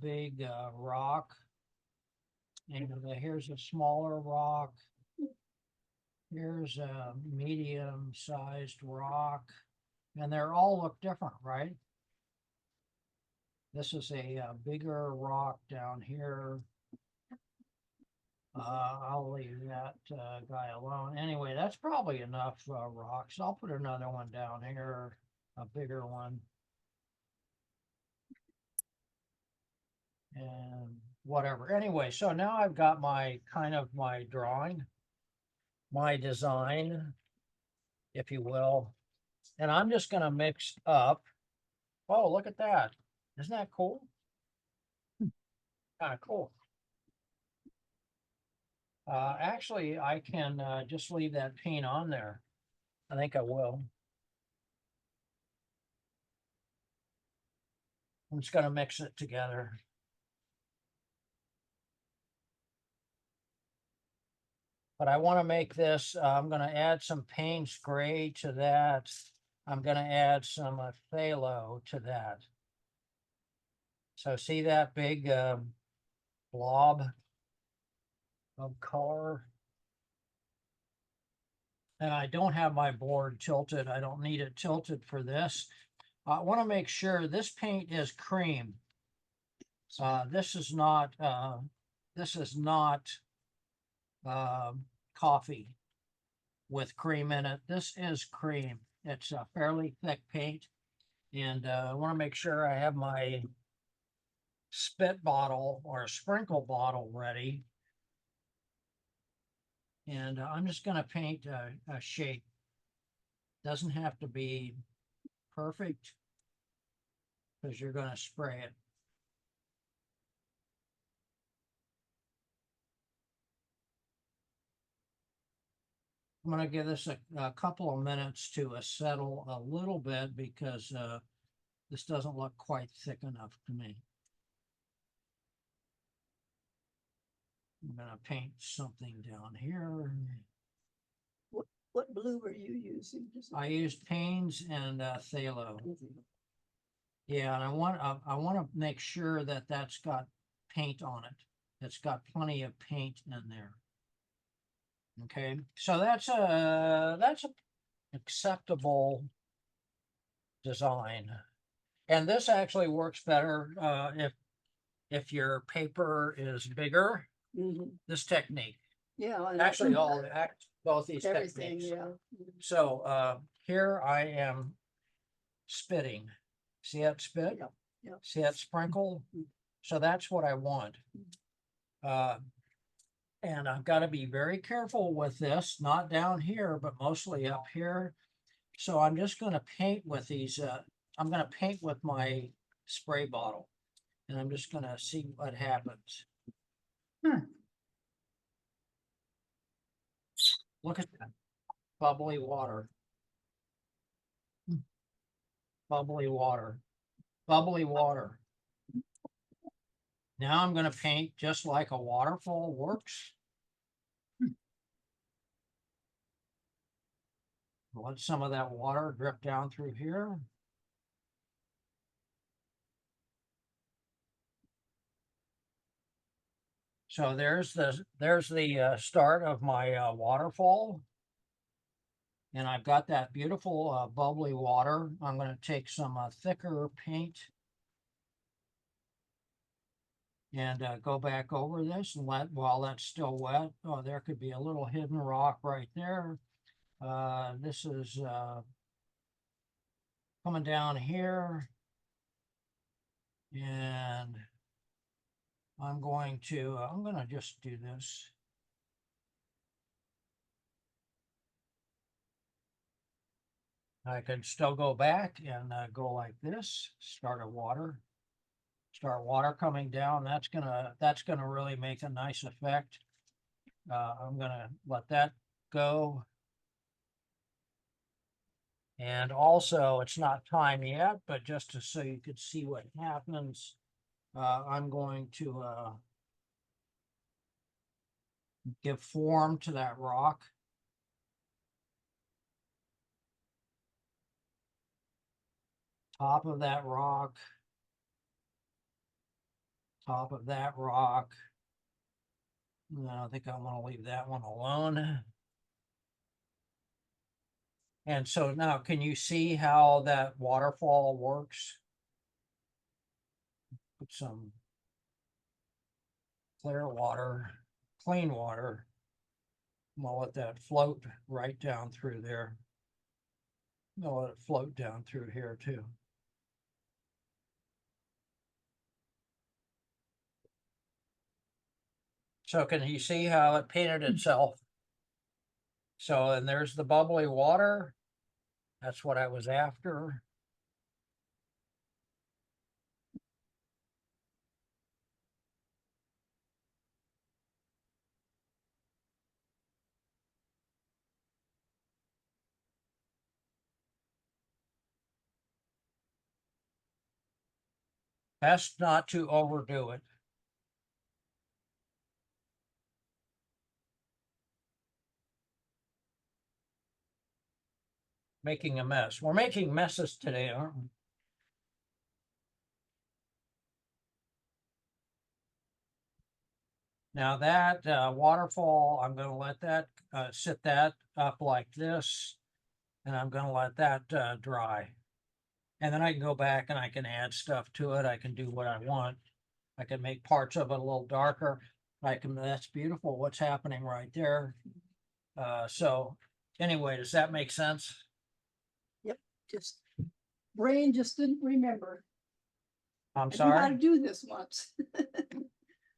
big rock. And here's a smaller rock. Here's a medium-sized rock. And they all look different, right? This is a bigger rock down here. I'll leave that guy alone. Anyway, that's probably enough rocks. I'll put another one down here, a bigger one. And whatever. Anyway, so now I've got my my drawing, my design, if you will. And I'm just going to mix up. Oh, look at that. Isn't that cool? Kind of cool. Actually, I can just leave that paint on there. I think I will. I'm just going to mix it together. But I want to make this, I'm going to add some Payne's Gray to that. I'm going to add some phthalo to that. So see that big blob of color? And I don't have my board tilted. I don't need it tilted for this. I want to make sure this paint is cream. This is not coffee with cream in it. This is cream. It's a fairly thick paint. And I want to make sure I have my spit bottle or sprinkle bottle ready. And I'm just going to paint a shape. Doesn't have to be perfect because you're going to spray it. I'm going to give this a couple of minutes to settle a little bit because this doesn't look quite thick enough to me. I'm going to paint something down here. What blue are you using? I used Payne's and phthalo. Yeah, and I want to make sure that that's got paint on it. It's got plenty of paint in there. Okay, so that's a acceptable design, and this actually works better if your paper is bigger. This technique, yeah, actually both these everything, techniques. yeah. So here I am spitting. See that spit? Yeah, yeah. See that sprinkle? So that's what I want. And I've got to be very careful with this, not down here, but mostly up here. So I'm just going to paint with these. I'm going to paint with my spray bottle, and I'm just going to see what happens. Look at that bubbly water. Bubbly water. Bubbly water. Now I'm going to paint just like a waterfall works. Let some of that water drip down through here. So there's the start of my waterfall. And I've got that beautiful bubbly water. I'm going to take some thicker paint and go back over this and let, while that's still wet. Oh, there could be a little hidden rock right there. This is coming down here. And I'm going to just do this. I can still go back and go like this, start water coming down. That's gonna really make a nice effect. I'm gonna let that go. And also, it's not time yet, but just so you could see what happens, I'm going to give form to that rock. Top of that rock. top of that rock. No, I think I want to leave that one alone. And so now, can you see how that waterfall works? Put some clear water, clean water. I'm gonna let that float right down through there. I'm gonna let it float down through here too. So can you see how it painted itself? So, and there's the bubbly water. That's what I was after. Best not to overdo it. Making a mess. We're making messes today, aren't we? Now that waterfall, I'm going to let that sit that up like this, and I'm going to let that dry. And then I can go back and I can add stuff to it. I can do what I want. I can make parts of it a little darker. That's beautiful what's happening right there. So anyway, does that make sense? Yep, just brain just didn't remember. I'm I knew how to sorry. do this once.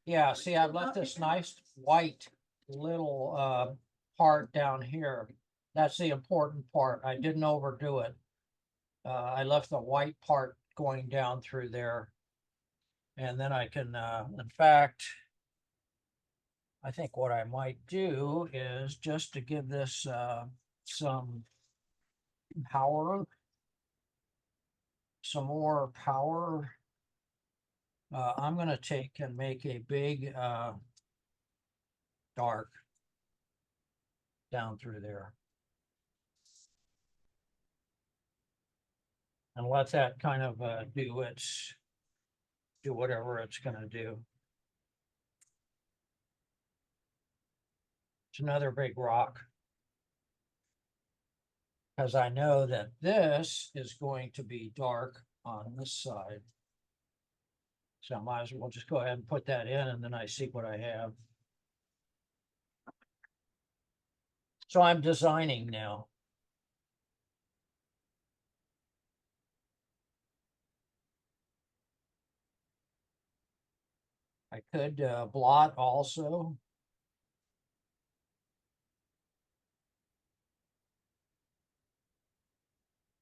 Yeah, see, I've left this nice white little part down here. That's the important part. I didn't overdo it. I left the white part going down through there. And then I can, in fact, I think what I might do is just to give this some power, some more power. I'm going to take and make a big dark down through there. And let that kind of do whatever it's going to do. It's another big rock. Because I know that this is going to be dark on this side. So I might as well just go ahead and put that in, and then I see what I have. So I'm designing now. I could blot also.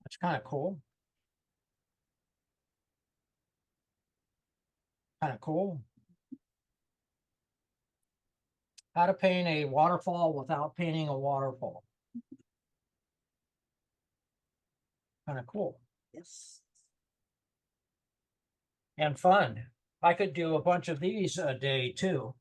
That's kind of cool. Kind of cool. How to paint a waterfall without painting a waterfall. Kind of cool. Yes. And fun. I could do a bunch of these a day too.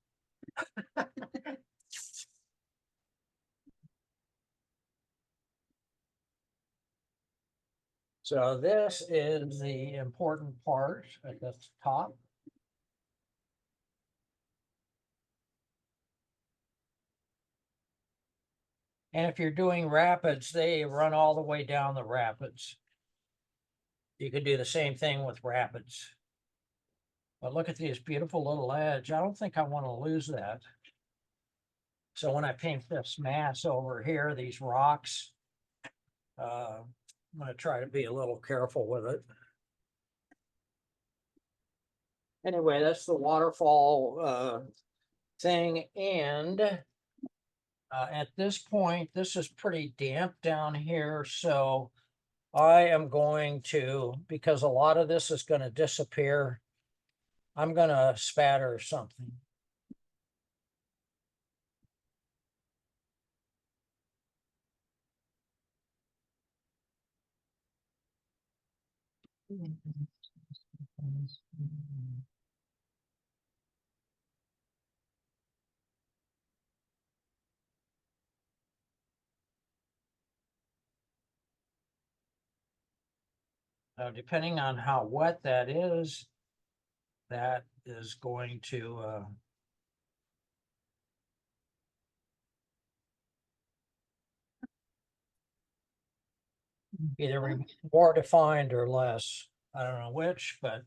So this is the important part at the top. And if you're doing rapids, they run all the way down the rapids. You could do the same thing with rapids. But look at this beautiful little edge. I don't think I want to lose that. So when I paint this mass over here, these rocks, I'm going to try to be a little careful with it. Anyway, that's the waterfall thing. And at this point, this is pretty damp down here. So I am going to, because a lot of this is going to disappear, I'm going to spatter something. Depending on how wet that is, that is going to, either be more defined or less. I don't know which, but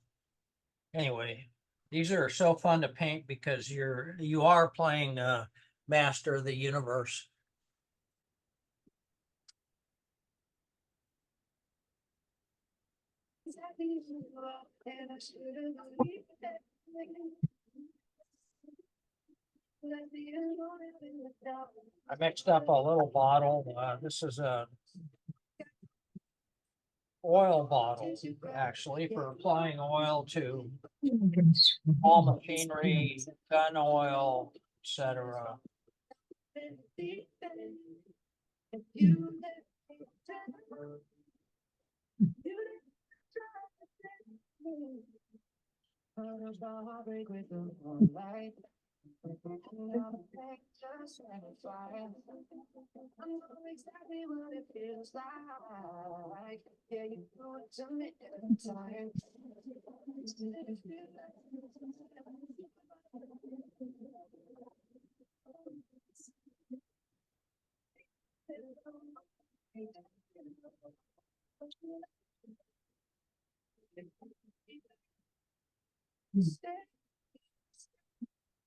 anyway, these are so fun to paint because you are playing Master of the Universe. I mixed up a little bottle. This is a oil bottle, actually, for applying oil to all machinery, gun oil, etc.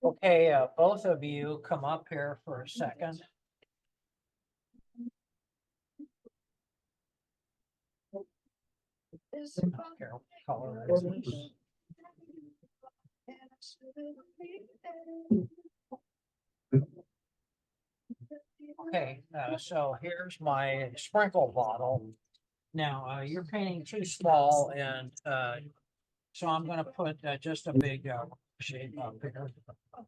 Okay, both of you come up here for a second. I don't care what color it is. Okay, so here's my sprinkle bottle. Now, you're painting too small, and so I'm going to put just a big shape up here. I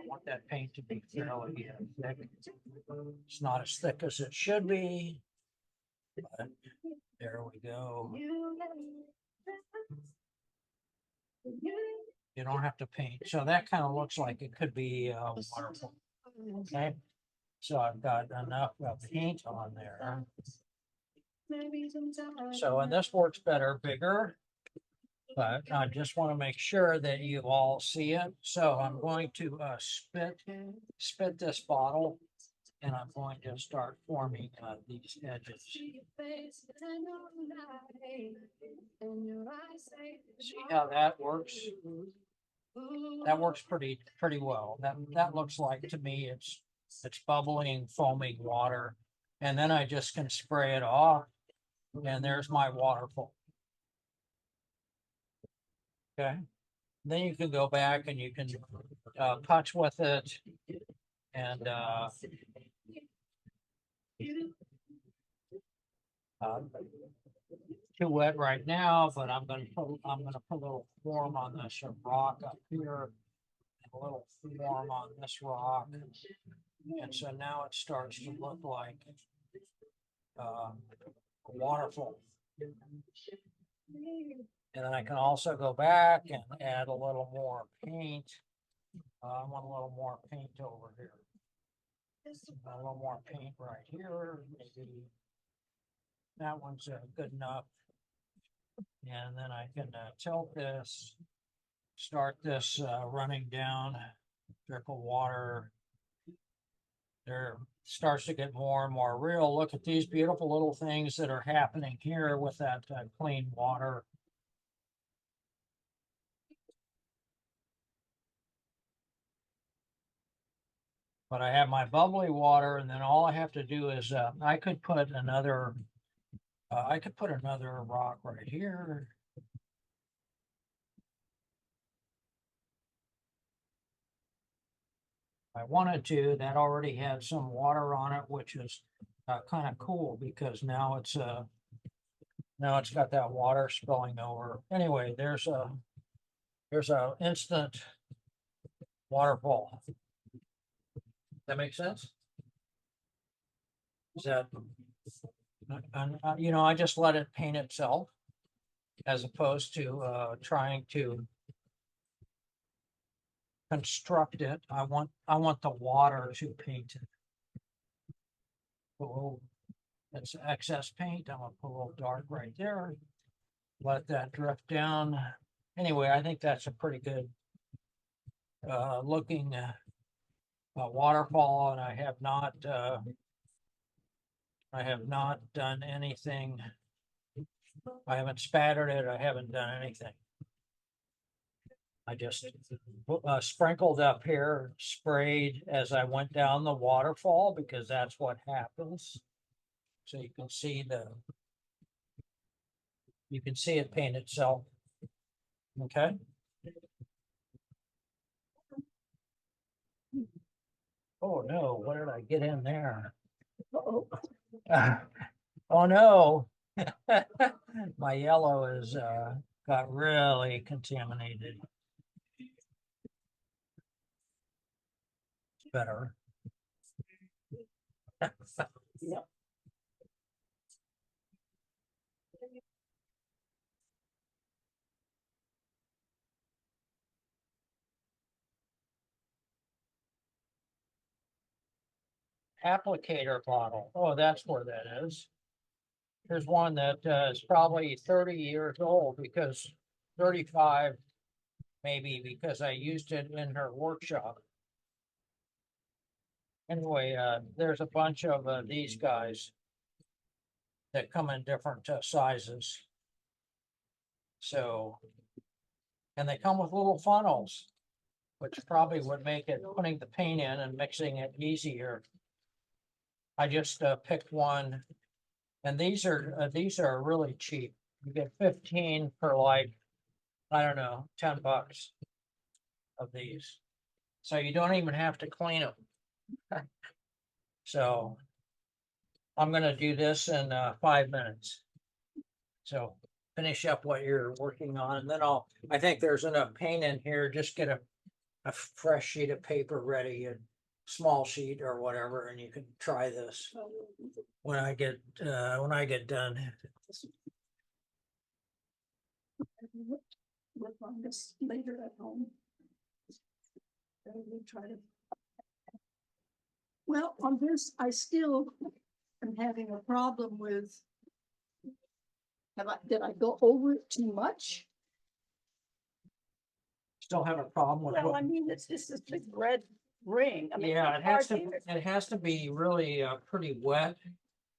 want that paint to be fairly thick. It's not as thick as it should be, but there we go. You don't have to paint. So that kind of looks like it could be waterfall. Okay. So I've got enough paint on there. So, and this works better, bigger, but I just want to make sure that you all see it. So I'm going to spit this bottle, and I'm going to start forming these edges. See how that works? That works pretty well. That looks like, to me, it's bubbling, foaming water. And then I just can spray it off, and there's my waterfall. Okay. Then you can go back and you can touch with it, and too wet right now, but I'm gonna put a little form on this rock up here, and a little form on this rock, and so now it starts to look like a waterfall. And then I can also go back and add a little more paint. I want a little more paint over here. A little more paint right here. Maybe that one's good enough. And then I can tilt this, start this running down, trickle water. There starts to get more and more real. Look at these beautiful little things that are happening here with that clean water. But I have my bubbly water, and then all I have to do is I could put another rock right here. I wanted to. That already had some water on it, which is kind of cool because now it's got that water spilling over. Anyway, there's a instant waterfall. That makes sense? Is that, I just let it paint itself as opposed to trying to construct it. I want the water to paint it. Oh, That's excess paint. I'm gonna put a little dark right there. Let that drift down. Anyway, I think that's a pretty good looking waterfall, and I have not done anything. I haven't spattered it. I haven't done anything. I just sprinkled up here, sprayed as I went down the waterfall because that's what happens. So you can see it paint itself. Okay. Oh no, what did I get in there? Uh-oh. Oh no. My yellow is got really contaminated. It's better. Yep. Applicator bottle. Oh, that's where that is. Here's one that is probably 30 years old because 35 maybe because I used it in her workshop. Anyway, there's a bunch of these guys that come in different sizes. So, and they come with little funnels, which probably would make it putting the paint in and mixing it easier. I just picked one, and these are really cheap. You get 15 for like, I don't know, $10 of these. So you don't even have to clean them. So I'm gonna do this in 5 minutes. So finish up what you're working on, and then I think there's enough paint in here, just get a fresh sheet of paper ready, a small sheet or whatever, and you can try this when I get done. Work on this later at home. We'll try to. Well, on this, I still am having a problem with. Did I go over it too much? Still have a problem with Well, what? I mean, it's just this big red ring. I mean, Yeah, it's hard it has to be really pretty wet,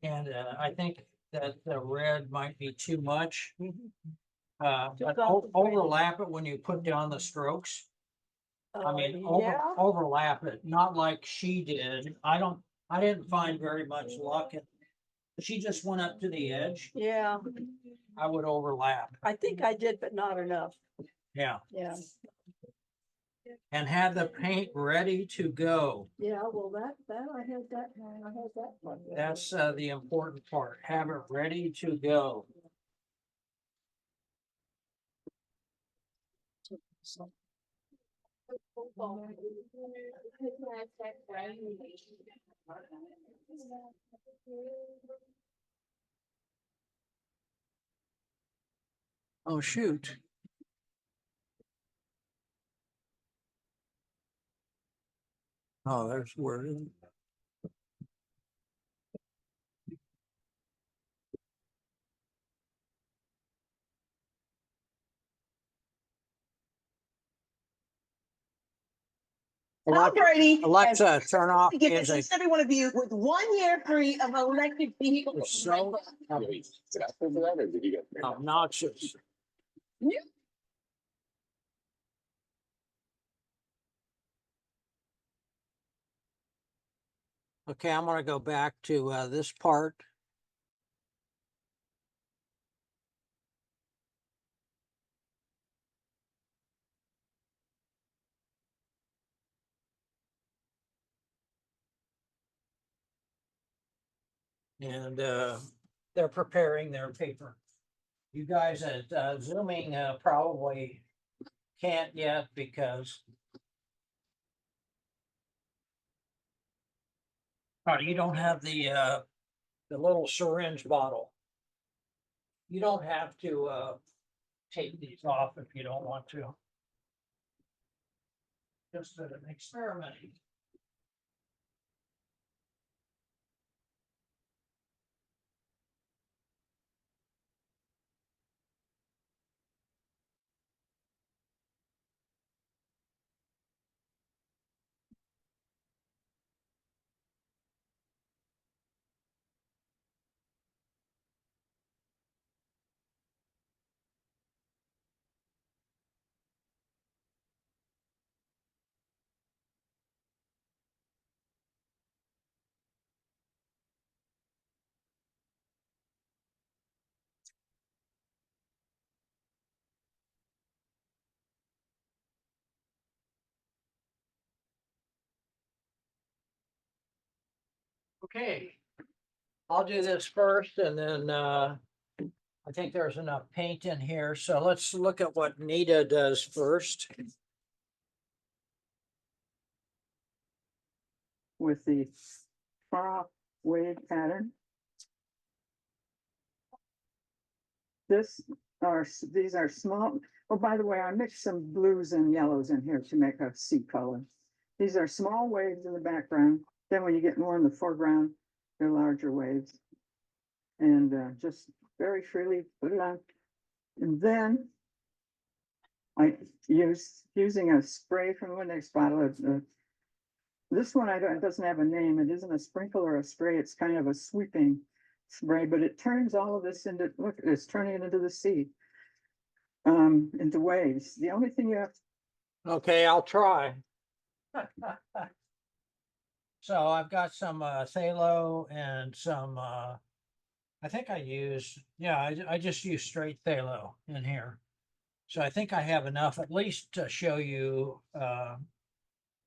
and I think that the red might be too much. But overlap it when you put down the strokes. I mean, yeah. overlap it, not like she did. I didn't find very much luck. She just went up to the edge. Yeah, I would overlap. I think I did, but not enough. Yeah. Yeah. And have the paint ready to go. Yeah, well, that I had that. I had that one. That's the important part. Have it ready to go. Oh, shoot. Oh, there's word. Tom Brady. Alexa, turn off To give music. every one of you with 1 year free of electric vehicle. You're so obnoxious. Okay, I'm gonna go back to this part. And they're preparing their paper. You guys at Zooming probably can't yet because you don't have the little syringe bottle. You don't have to take these off if you don't want to. Just an experiment. Okay. I'll do this first and then I think there's enough paint in here. So let's look at what Nita does first. With the far off wave pattern. These are small. Oh, by the way, I mixed some blues and yellows in here to make a sea color. These are small waves in the background. Then when you get more in the foreground, they're larger waves. And just very freely put it on. And then I using a spray from the next bottle. This one it doesn't have a name. It isn't a sprinkle or a spray. It's kind of a sweeping spray, but it turns all of this into, look, it's turning it into the sea, into waves. The only thing you have. Okay, I'll try. So I've got some phthalo and some I think I use, yeah, I just use straight phthalo in here. So I think I have enough at least to show you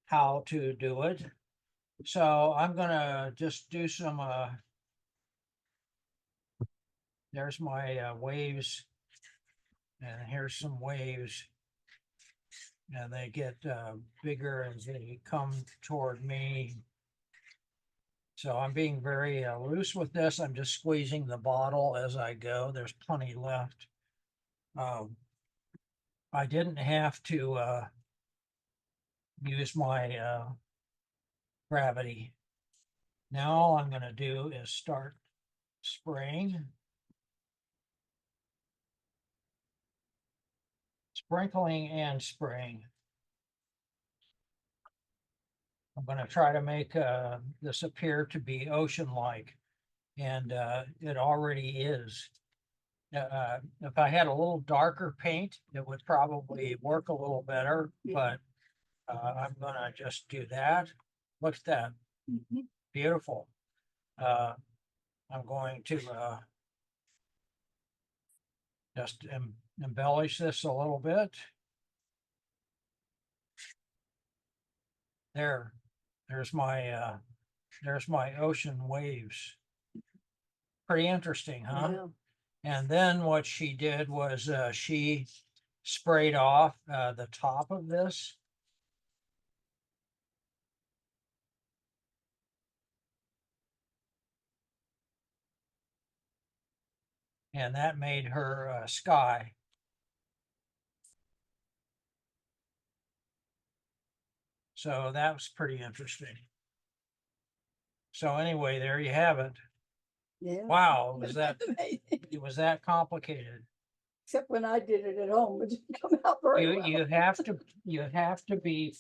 how to do it. So I'm gonna just do some there's my waves, and here's some waves, and they get bigger as they come toward me. So I'm being very loose with this. I'm just squeezing the bottle as I go. There's plenty left. I didn't have to use my gravity. Now all I'm going to do is start spraying. Sprinkling and spraying. I'm going to try to make this appear to be ocean-like, and it already is. If I had a little darker paint, it would probably work a little better, but I'm going to just do that. Look at that. Beautiful. I'm going to just embellish this a little bit. There's my ocean waves. Pretty interesting, huh? Yeah. And then what she did was she sprayed off the top of this. And that made her sky. So that was pretty interesting. So anyway, there you have it. Yeah. Wow, was Amazing. it was that complicated? Except when I did it at home, it didn't come out very well. You have to be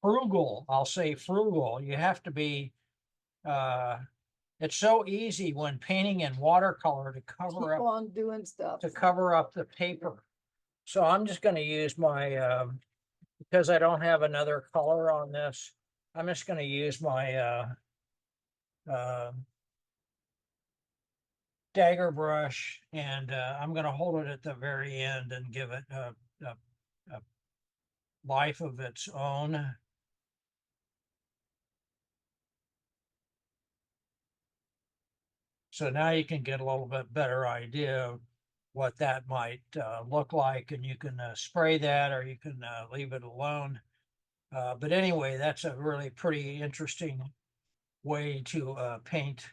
frugal. I'll say frugal. You have to be it's so easy when painting in watercolor to Keep cover up on doing stuff. the paper. So I'm just going to use my because I don't have another color on this, I'm just going to use my dagger brush, and I'm going to hold it at the very end and give it a life of its own. So now you can get a little bit better idea of what that might look like, and you can spray that, or you can leave it alone. But anyway, that's a really pretty interesting way to paint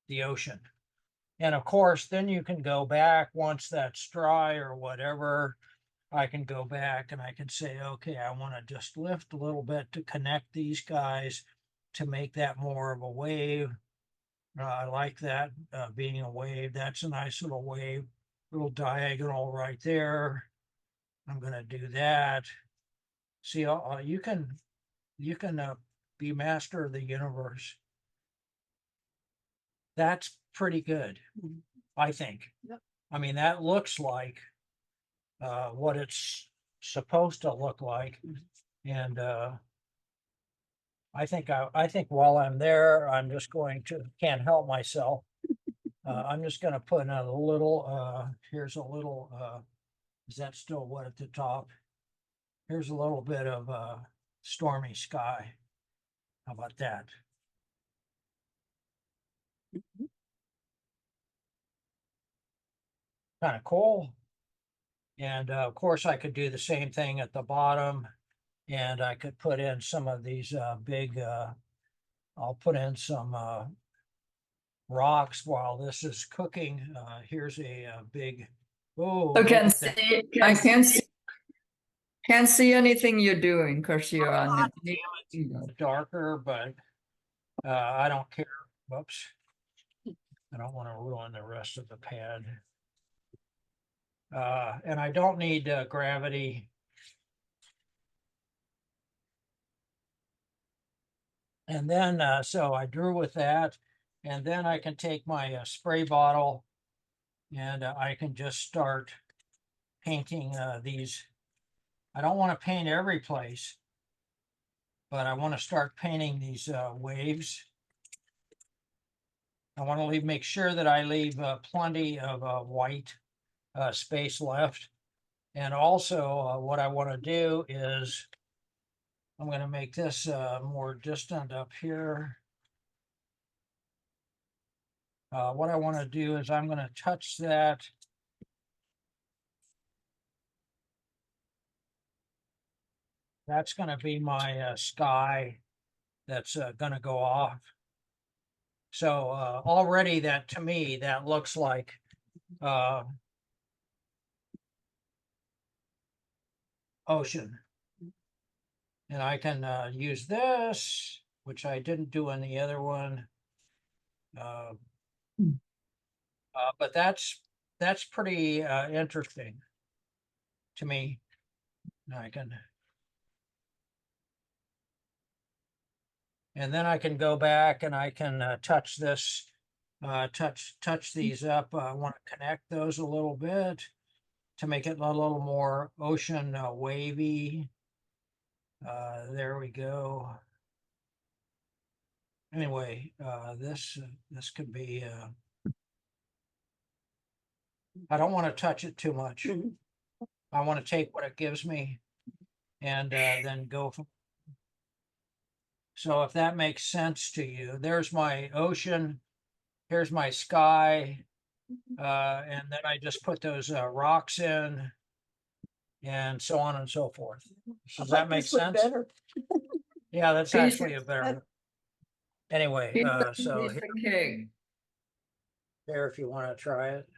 the ocean. And of course, then you can go back once that's dry or whatever. I can go back and I can say, okay, I want to just lift a little bit to connect these guys to make that more of a wave. I like that being a wave. That's a nice little wave, little diagonal right there. I'm going to do that. See, you can be master of the universe. That's pretty good, I think. Yep. I mean, that looks like what it's supposed to look like, and I think while I'm there, I'm just going to can't help myself. I'm just going to put in a little. Here's a little. Is that still wet at the top? Here's a little bit of stormy sky. How about that? Kind of cool. And of course, I could do the same thing at the bottom. And I could put in some of these big, I'll put in some rocks while this is cooking. Here's a big, oh, I look can at that. see, I can't see anything you're doing because you're on it. Darker, but I don't care. Whoops. I don't want to ruin the rest of the pad. And I don't need gravity. And then, so I drew with that, and then I can take my spray bottle and I can just start painting these. I don't want to paint every place, but I want to start painting these waves. I want to make sure that I leave plenty of white space left. And also what I want to do is I'm going to make this more distant up here. What I want to do is I'm going to touch that. That's going to be my sky that's going to go off. So already that, to me, that looks like ocean. And I can use this, which I didn't do in the other one. But that's pretty interesting to me. I can, and then I can go back and I can touch this, touch these up. I want to connect those a little bit to make it a little more ocean wavy. There we go. Anyway, this could be. I don't want to touch it too much. I want to take what it gives me and then go from. So if that makes sense to you, there's my ocean, here's my sky, and then I just put those rocks in and so on and so forth. Does that make sense? Yeah, that's actually a better. Anyway, so Okay. there, if you want to try it.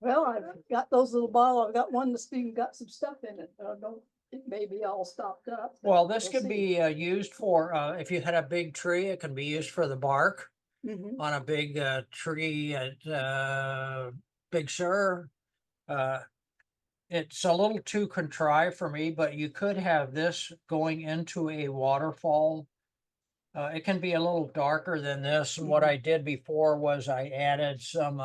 Well, I've got those little bottles. I've got one that's even got some stuff in it. I don't know, it may be all stopped up. but Well, this we'll could see. be used for, if you had a big tree, it can be used for the bark Mhm. on a big tree at Big Sur. It's a little too contrived for me, but you could have this going into a waterfall. It can be a little darker than this. What I did before was I added some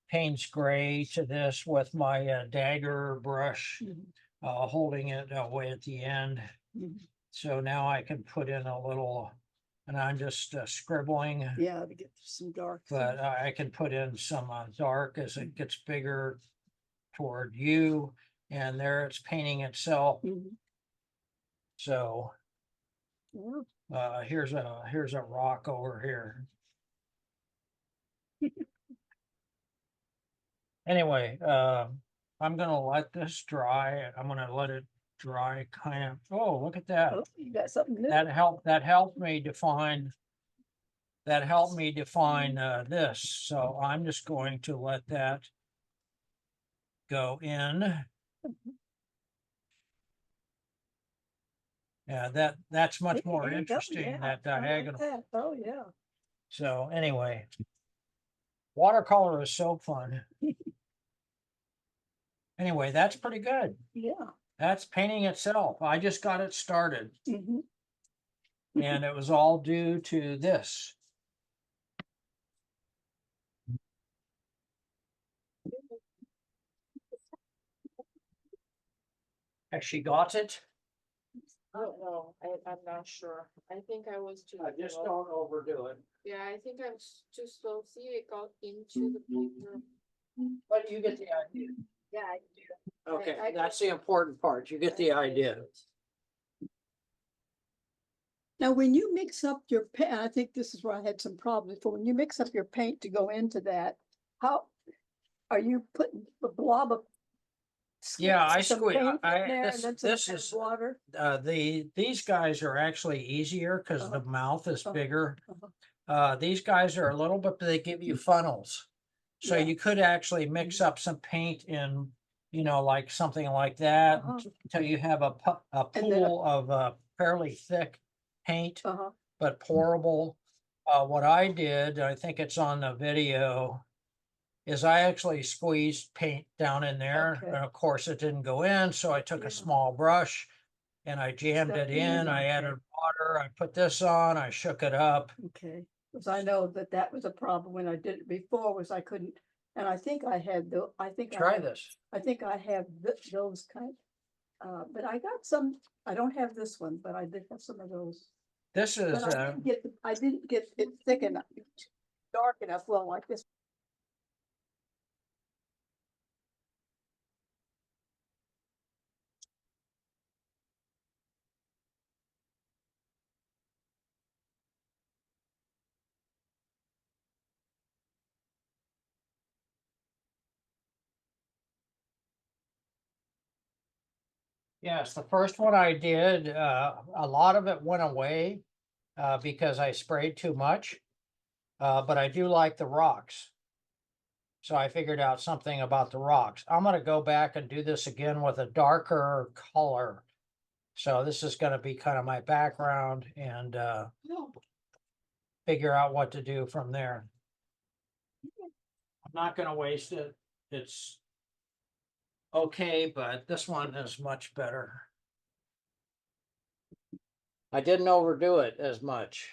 Payne's gray to this with my dagger brush, Mhm. holding it way at the end. Mhm. So now I can put in a little, and I'm just scribbling, Yeah, to get some dark. but I can put in some dark as it gets bigger toward you. And there it's painting itself. Mhm. So Yeah. here's a rock over here. Anyway, I'm gonna let this dry. I'm gonna let it dry kind of. Oh, look at that. Oh, you got something new. That helped me define. That helped me define this. So I'm just going to let that go in. Yeah, that's much Yeah, more there you go. interesting, Yeah, that I like diagonal. that. Oh, yeah. So anyway, watercolor is so fun. Anyway, that's pretty good. Yeah. That's painting itself. I just got it started, Mhm. and it was all due to this. Has she got it? I don't know. I'm not sure. I think I was too Just slow. don't overdo it. Yeah, I think I'm too slow. See, it got into the paper. But you get the idea. Yeah, I do. Okay, I that's the important part. You get the idea. Now, when you mix up your paint, I think this is where I had some problems before, when you mix up your paint to go into that, how are you putting a blob of? Yeah, I some squeeze, paint in I, there and this, then some this add is, water? these guys are actually easier because Uh-huh. the mouth is Uh-huh. bigger. Uh-huh. These guys are a little bit, they give you funnels. So Yeah. you could actually mix up some paint in, like something like that Uh-huh. until you have a And then a- pool of fairly thick paint, Uh-huh. but pourable. What I did, I think it's on the video, is I actually squeezed paint down in there. Okay. And of course it didn't go in, so I took Yeah. a small brush and I jammed Stuck it it in, in. I okay. added water, I put this on, I shook it up. Okay, because I know that that was a problem when I did it before, was I couldn't, and I think I had the, I think I Try have, this. I think I have those kind. But I got some, I don't have this one, but I did have some of those. This is, But I didn't get it thick enough, dark enough, well, like this. yes, the first one I did, a lot of it went away because I sprayed too much. But I do like the rocks. So I figured out something about the rocks. I'm going to go back and do this again with a darker color. So this is going to be kind of my background and figure out what to do from there. I'm not going to waste it. It's okay, but this one is much better. I didn't overdo it as much.